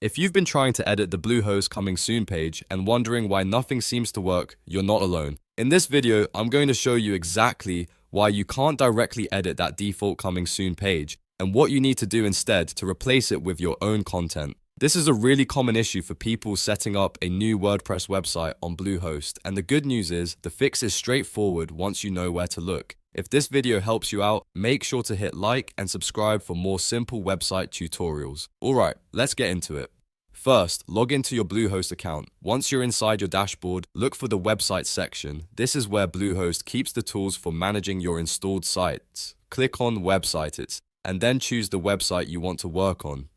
If you've been trying to edit the Bluehost Coming Soon page and wondering why nothing seems to work, you're not alone. In this video, I'm going to show you exactly why you can't directly edit that default Coming Soon page and what you need to do instead to replace it with your own content. This is a really common issue for people setting up a new WordPress website on Bluehost, and the good news is the fix is straightforward once you know where to look. If this video helps you out, make sure to hit like and subscribe for more simple website tutorials. Alright, let's get into it. First, log into your Bluehost account. Once you're inside your dashboard, look for the website section. This is where Bluehost keeps the tools for managing your installed sites. Click on Websites, and then choose the website you want to work on.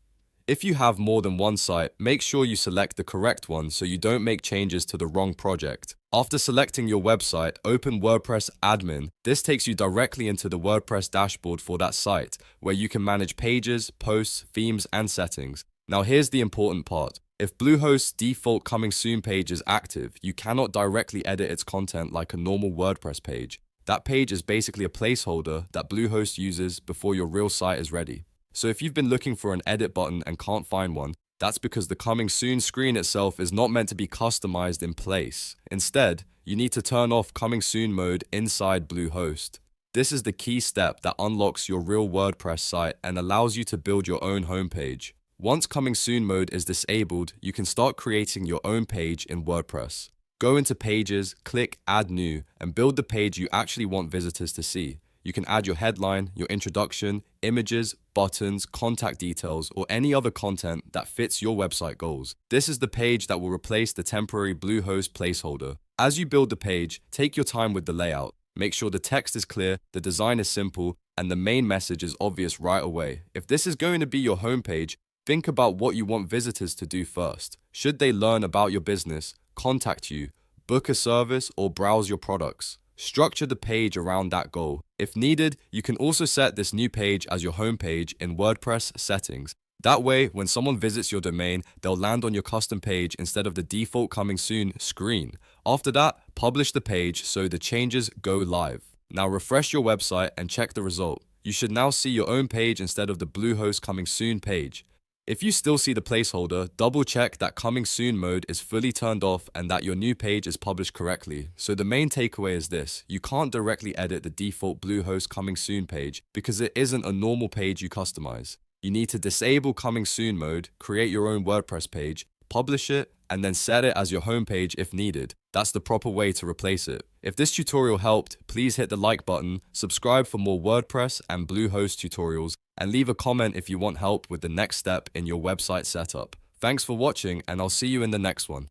If you have more than one site, make sure you select the correct one so you don't make changes to the wrong project. After selecting your website, open WordPress Admin. This takes you directly into the WordPress dashboard for that site, where you can manage pages, posts, themes, and settings. Now here's the important part. If Bluehost's default Coming Soon page is active, you cannot directly edit its content like a normal WordPress page. That page is basically a placeholder that Bluehost uses before your real site is ready. So if you've been looking for an edit button and can't find one, that's because the Coming Soon screen itself is not meant to be customized in place. Instead, you need to turn off Coming Soon mode inside Bluehost. This is the key step that unlocks your real WordPress site and allows you to build your own homepage. Once Coming Soon mode is disabled, you can start creating your own page in WordPress. Go into Pages, click Add New, and build the page you actually want visitors to see. You can add your headline, your introduction, images, buttons, contact details, or any other content that fits your website goals. This is the page that will replace the temporary Bluehost placeholder. As you build the page, take your time with the layout. Make sure the text is clear, the design is simple, and the main message is obvious right away. If this is going to be your homepage, think about what you want visitors to do first. Should they learn about your business, contact you, book a service, or browse your products? Structure the page around that goal. If needed, you can also set this new page as your homepage in WordPress settings. That way, when someone visits your domain, they'll land on your custom page instead of the default Coming Soon screen. After that, publish the page so the changes go live. Now refresh your website and check the result. You should now see your own page instead of the Bluehost Coming Soon page. If you still see the placeholder, double check that Coming Soon mode is fully turned off and that your new page is published correctly. So the main takeaway is this: you can't directly edit the default Bluehost Coming Soon page because it isn't a normal page you customize. You need to disable Coming Soon mode, create your own WordPress page, publish it, and then set it as your homepage if needed. That's the proper way to replace it. If this tutorial helped, please hit the like button, subscribe for more WordPress and Bluehost tutorials, and leave a comment if you want help with the next step in your website setup. Thanks for watching, and I'll see you in the next one.